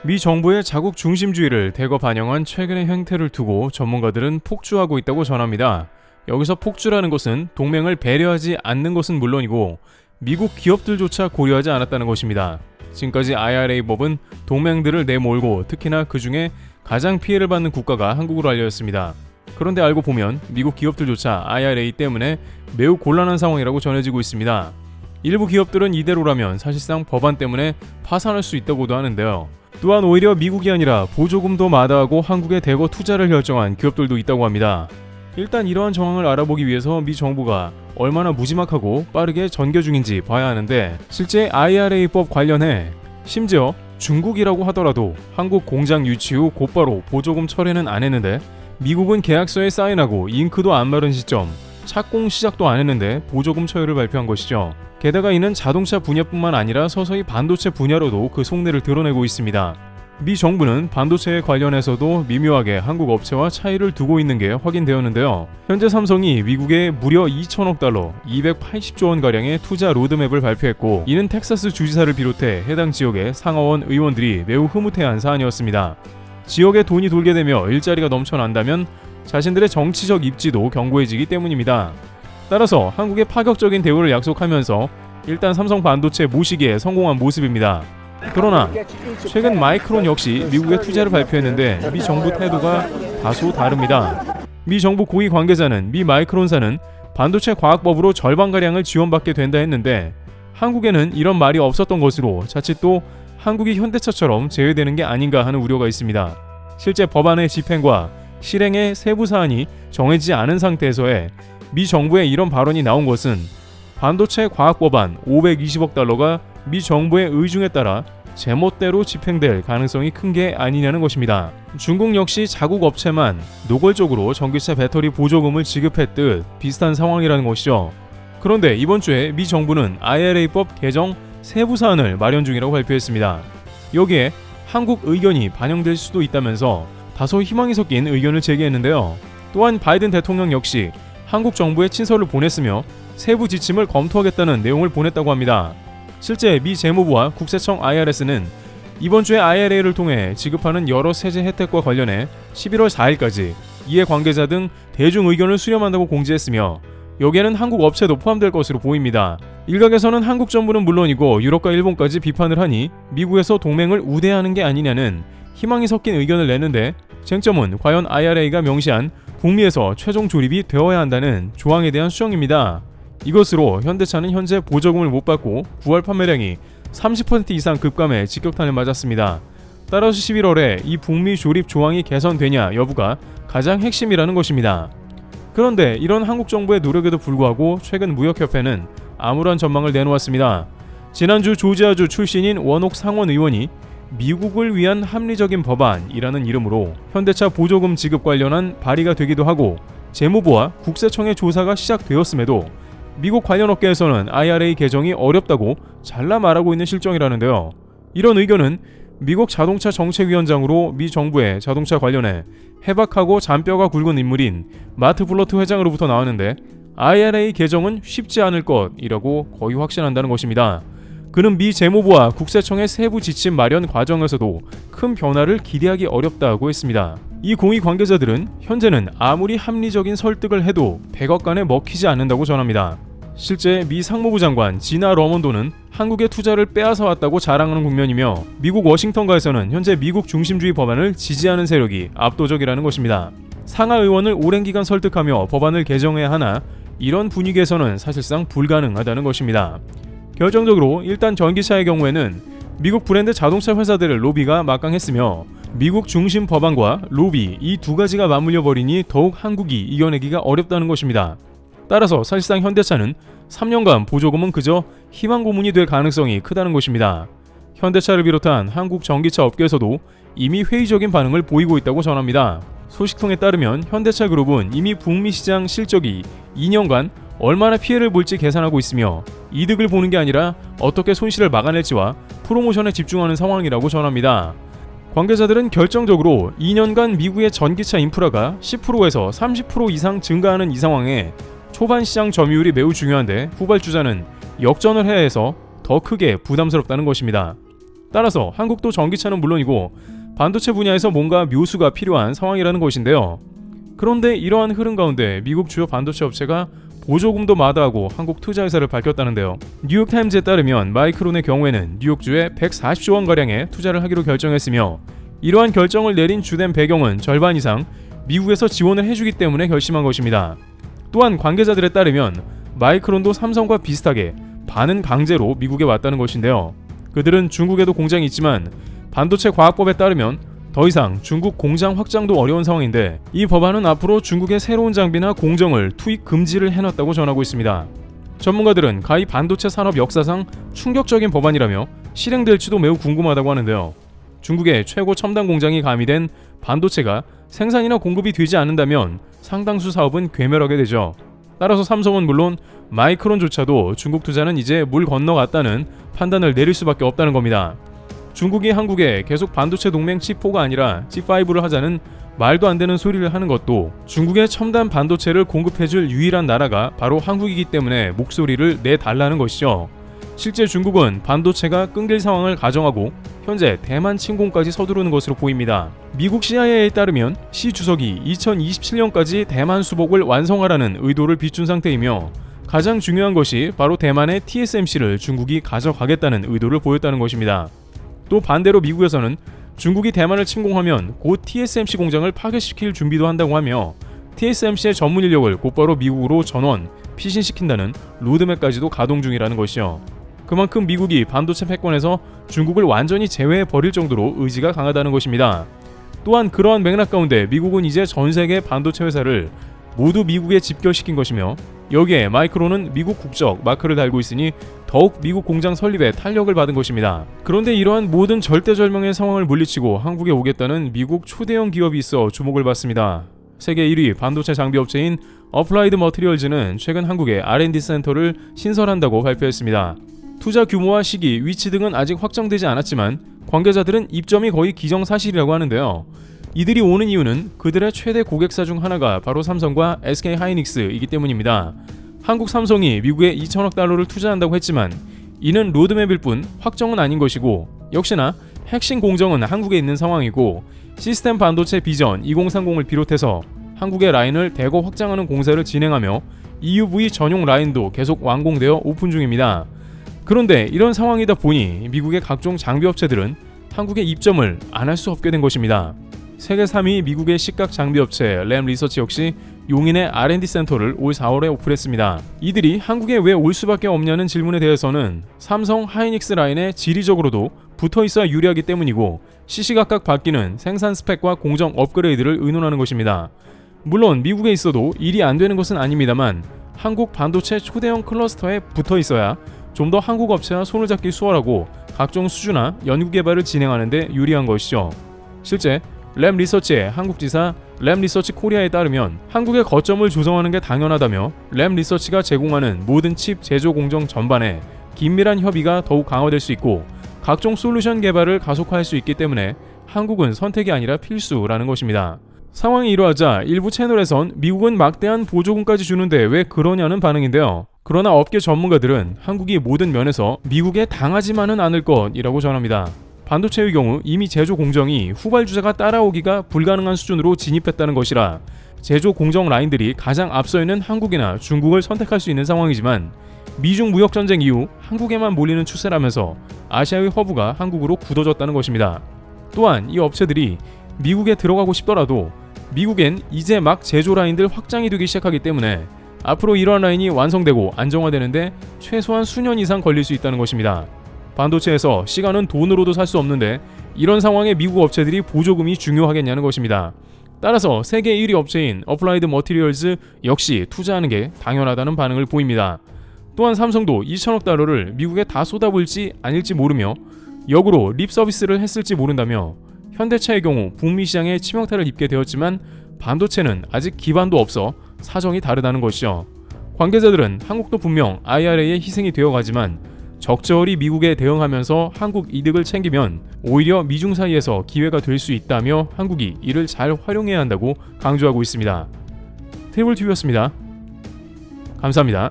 미 정부의 자국 중심주의를 대거 반영한 최근의 행태를 두고 전문가들은 폭주하고 있다고 전합니다. 여기서 폭주라는 것은 동맹을 배려하지 않는 것은 물론이고 미국 기업들조차 고려하지 않았다는 것입니다. 지금까지 IRA법은 동맹들을 내몰고 특히나 그 중에 가장 피해를 받는 국가가 한국으로 알려졌습니다. 그런데 알고 보면 미국 기업들조차 IRA 때문에 매우 곤란한 상황이라고 전해지고 있습니다. 일부 기업들은 이대로라면 사실상 법안 때문에 파산할 수 있다고도 하는데요. 또한 오히려 미국이 아니라 보조금도 마다하고 한국에 대거 투자를 결정한 기업들도 있다고 합니다. 일단 이러한 정황을 알아보기 위해서 미 정부가 얼마나 무지막하고 빠르게 전개 중인지 봐야 하는데, 실제 IRA법 관련해 심지어 중국이라고 하더라도 한국 공장 유치 후 곧바로 보조금 철회는 안 했는데, 미국은 계약서에 사인하고 잉크도 안 마른 시점 착공 시작도 안 했는데 보조금 처리를 발표한 것이죠. 게다가 이는 자동차 분야뿐만 아니라 서서히 반도체 분야로도 그 속내를 드러내고 있습니다. 미 정부는 반도체에 관련해서도 미묘하게 한국 업체와 차이를 두고 있는 게 확인되었는데요. 현재 삼성이 미국에 무려 2천억 달러, 280조 원가량의 투자 로드맵을 발표했고, 이는 텍사스 주지사를 비롯해 해당 지역의 상하원 의원들이 매우 흐뭇해한 사안이었습니다. 지역에 돈이 돌게 되며 일자리가 넘쳐난다면 자신들의 정치적 입지도 견고해지기 때문입니다. 따라서 한국의 파격적인 대우를 약속하면서 일단 삼성 반도체 모시기에 성공한 모습입니다. 그러나 최근 마이크론 역시 미국에 투자를 발표했는데 미 정부 태도가 다소 다릅니다. 미 정부 고위 관계자는 미 마이크론사는 반도체 과학법으로 절반가량을 지원받게 된다 했는데, 한국에는 이런 말이 없었던 것으로 자칫 또 한국이 현대차처럼 제외되는 게 아닌가 하는 우려가 있습니다. 실제 법안의 집행과 실행의 세부 사안이 정해지지 않은 상태에서의 미 정부의 이런 발언이 나온 것은 반도체 과학법안 520억 달러가 미 정부의 의중에 따라 제멋대로 집행될 가능성이 큰 게 아니냐는 것입니다. 중국 역시 자국 업체만 노골적으로 전기차 배터리 보조금을 지급했듯 비슷한 상황이라는 것이죠. 그런데 이번 주에 미 정부는 IRA법 개정 세부 사안을 마련 중이라고 발표했습니다. 여기에 한국 의견이 반영될 수도 있다면서 다소 희망이 섞인 의견을 제기했는데요. 또한 바이든 대통령 역시 한국 정부에 친서를 보냈으며 세부 지침을 검토하겠다는 내용을 보냈다고 합니다. 실제 미 재무부와 국세청 IRS는 이번 주에 IRA를 통해 지급하는 여러 세제 혜택과 관련해 11월 4일까지 이해관계자 등 대중 의견을 수렴한다고 공지했으며, 여기에는 한국 업체도 포함될 것으로 보입니다. 일각에서는 한국 정부는 물론이고 유럽과 일본까지 비판을 하니 미국에서 동맹을 우대하는 게 아니냐는 희망이 섞인 의견을 내는데, 쟁점은 과연 IRA가 명시한 북미에서 최종 조립이 되어야 한다는 조항에 대한 수정입니다. 이것으로 현대차는 현재 보조금을 못 받고 9월 판매량이 30% 이상 급감해 직격탄을 맞았습니다. 따라서 11월에 이 북미 조립 조항이 개선되냐 여부가 가장 핵심이라는 것입니다. 그런데 이런 한국 정부의 노력에도 불구하고 최근 무역협회는 암울한 전망을 내놓았습니다. 지난주 조지아주 출신인 원옥 상원 의원이 미국을 위한 합리적인 법안이라는 이름으로 현대차 보조금 지급 관련한 발의가 되기도 하고, 재무부와 국세청의 조사가 시작되었음에도 미국 관련 업계에서는 IRA 개정이 어렵다고 잘라 말하고 있는 실정이라는데요. 이런 의견은 미국 자동차 정책위원장으로 미 정부의 자동차 관련해 해박하고 잔뼈가 굵은 인물인 마트 블러트 회장으로부터 나왔는데, IRA 개정은 쉽지 않을 것이라고 거의 확신한다는 것입니다. 그는 미 재무부와 국세청의 세부 지침 마련 과정에서도 큰 변화를 기대하기 어렵다고 했습니다. 이 고위 관계자들은 현재는 아무리 합리적인 설득을 해도 100억간에 먹히지 않는다고 전합니다. 실제 미 상무부 장관 지나 러먼도는 한국의 투자를 빼앗아 왔다고 자랑하는 국면이며, 미국 워싱턴가에서는 현재 미국 중심주의 법안을 지지하는 세력이 압도적이라는 것입니다. 상하 의원을 오랜 기간 설득하며 법안을 개정해야 하나 이런 분위기에서는 사실상 불가능하다는 것입니다. 결정적으로 일단 전기차의 경우에는 미국 브랜드 자동차 회사들의 로비가 막강했으며, 미국 중심 법안과 로비 이 두 가지가 맞물려 버리니 더욱 한국이 이겨내기가 어렵다는 것입니다. 따라서 사실상 현대차는 3년간 보조금은 그저 희망 고문이 될 가능성이 크다는 것입니다. 현대차를 비롯한 한국 전기차 업계에서도 이미 회의적인 반응을 보이고 있다고 전합니다. 소식통에 따르면 현대차 그룹은 이미 북미 시장 실적이 2년간 얼마나 피해를 볼지 계산하고 있으며, 이득을 보는 게 아니라 어떻게 손실을 막아낼지와 프로모션에 집중하는 상황이라고 전합니다. 관계자들은 결정적으로 2년간 미국의 전기차 인프라가 10%에서 30% 이상 증가하는 이 상황에 초반 시장 점유율이 매우 중요한데, 후발주자는 역전을 해야 해서 더 크게 부담스럽다는 것입니다. 따라서 한국도 전기차는 물론이고 반도체 분야에서 뭔가 묘수가 필요한 상황이라는 것인데요. 그런데 이러한 흐름 가운데 미국 주요 반도체 업체가 보조금도 마다하고 한국 투자 의사를 밝혔다는데요. 뉴욕타임즈에 따르면 마이크론의 경우에는 뉴욕주에 140조 원가량의 투자를 하기로 결정했으며 이러한 결정을 내린 주된 배경은 절반 이상 미국에서 지원을 해주기 때문에 결심한 것입니다. 또한 관계자들에 따르면 마이크론도 삼성과 비슷하게 반은 강제로 미국에 왔다는 것인데요. 그들은 중국에도 공장이 있지만 반도체 과학법에 따르면 더 이상 중국 공장 확장도 어려운 상황인데 이 법안은 앞으로 중국의 새로운 장비나 공정을 투입 금지를 해놨다고 전하고 있습니다. 전문가들은 가히 반도체 산업 역사상 충격적인 법안이라며 실행될지도 매우 궁금하다고 하는데요. 중국의 최고 첨단 공장이 가미된 반도체가 생산이나 공급이 되지 않는다면 상당수 사업은 괴멸하게 되죠. 따라서 삼성은 물론 마이크론조차도 중국 투자는 이제 물 건너갔다는 판단을 내릴 수밖에 없다는 겁니다. 중국이 한국에 계속 반도체 동맹 G4가 아니라 G5를 하자는 말도 안 되는 소리를 하는 것도 중국의 첨단 반도체를 공급해줄 유일한 나라가 바로 한국이기 때문에 목소리를 내달라는 것이죠. 실제 중국은 반도체가 끊길 상황을 가정하고 현재 대만 침공까지 서두르는 것으로 보입니다. 미국 CIA에 따르면 시 주석이 2027년까지 대만 수복을 완성하라는 의도를 비춘 상태이며 가장 중요한 것이 바로 대만의 TSMC를 중국이 가져가겠다는 의도를 보였다는 것입니다. 또 반대로 미국에서는 중국이 대만을 침공하면 곧 TSMC 공장을 파괴시킬 준비도 한다고 하며 TSMC의 전문 인력을 곧바로 미국으로 전원, 피신시킨다는 로드맵까지도 가동 중이라는 것이요. 그만큼 미국이 반도체 패권에서 중국을 완전히 제외해버릴 정도로 의지가 강하다는 것입니다. 또한 그러한 맥락 가운데 미국은 이제 전세계 반도체 회사를 모두 미국에 집결시킨 것이며 여기에 마이크론은 미국 국적 마크를 달고 있으니 더욱 미국 공장 설립에 탄력을 받은 것입니다. 그런데 이러한 모든 절대절명의 상황을 물리치고 한국에 오겠다는 미국 초대형 기업이 있어 주목을 받습니다. 세계 1위 반도체 장비 업체인 어플라이드 머티리얼즈는 최근 한국에 R&D 센터를 신설한다고 발표했습니다. 투자 규모와 시기, 위치 등은 아직 확정되지 않았지만 관계자들은 입점이 거의 기정사실이라고 하는데요. 이들이 오는 이유는 그들의 최대 고객사 중 하나가 바로 삼성과 SK하이닉스이기 때문입니다. 한국 삼성이 미국에 2천억 달러를 투자한다고 했지만 이는 로드맵일 뿐 확정은 아닌 것이고 역시나 핵심 공정은 한국에 있는 상황이고 시스템 반도체 비전 2030을 비롯해서 한국의 라인을 대거 확장하는 공사를 진행하며 EUV 전용 라인도 계속 완공되어 오픈 중입니다. 그런데 이런 상황이다 보니 미국의 각종 장비 업체들은 한국에 입점을 안 할 수 없게 된 것입니다. 세계 3위 미국의 식각 장비 업체 램 리서치 역시 용인의 R&D 센터를 올 4월에 오픈했습니다. 이들이 한국에 왜 올 수밖에 없냐는 질문에 대해서는 삼성 하이닉스 라인에 지리적으로도 붙어있어야 유리하기 때문이고 시시각각 바뀌는 생산 스펙과 공정 업그레이드를 의논하는 것입니다. 물론 미국에 있어도 일이 안 되는 것은 아닙니다만 한국 반도체 초대형 클러스터에 붙어있어야 좀 더 한국 업체와 손을 잡기 수월하고 각종 수주나 연구 개발을 진행하는 데 유리한 것이죠. 실제 램 리서치의 한국 지사 램 리서치 코리아에 따르면 한국의 거점을 조성하는 게 당연하다며 램 리서치가 제공하는 모든 칩 제조 공정 전반에 긴밀한 협의가 더욱 강화될 수 있고 각종 솔루션 개발을 가속화할 수 있기 때문에 한국은 선택이 아니라 필수라는 것입니다. 상황이 이러하자 일부 채널에선 미국은 막대한 보조금까지 주는데 왜 그러냐는 반응인데요. 그러나 업계 전문가들은 한국이 모든 면에서 미국에 당하지만은 않을 것이라고 전합니다. 반도체의 경우 이미 제조 공정이 후발주자가 따라오기가 불가능한 수준으로 진입했다는 것이라 제조 공정 라인들이 가장 앞서 있는 한국이나 중국을 선택할 수 있는 상황이지만 미중 무역전쟁 이후 한국에만 몰리는 추세라면서 아시아의 허브가 한국으로 굳어졌다는 것입니다. 또한 이 업체들이 미국에 들어가고 싶더라도 미국엔 이제 막 제조 라인들 확장이 되기 시작하기 때문에 앞으로 이러한 라인이 완성되고 안정화되는데 최소한 수년 이상 걸릴 수 있다는 것입니다. 반도체에서 시간은 돈으로도 살 수 없는데 이런 상황에 미국 업체들이 보조금이 중요하겠냐는 것입니다. 따라서 세계 1위 업체인 어플라이드 머티리얼즈 역시 투자하는 게 당연하다는 반응을 보입니다. 또한 삼성도 2천억 달러를 미국에 다 쏟아부을지 아닐지 모르며 역으로 립 서비스를 했을지 모른다며 현대차의 경우 북미 시장에 치명타를 입게 되었지만 반도체는 아직 기반도 없어 사정이 다르다는 것이죠. 관계자들은 한국도 분명 IRA의 희생이 되어가지만 적절히 미국에 대응하면서 한국 이득을 챙기면 오히려 미중 사이에서 기회가 될 수 있다며 한국이 이를 잘 활용해야 한다고 강조하고 있습니다. 테이블TV였습니다. 감사합니다.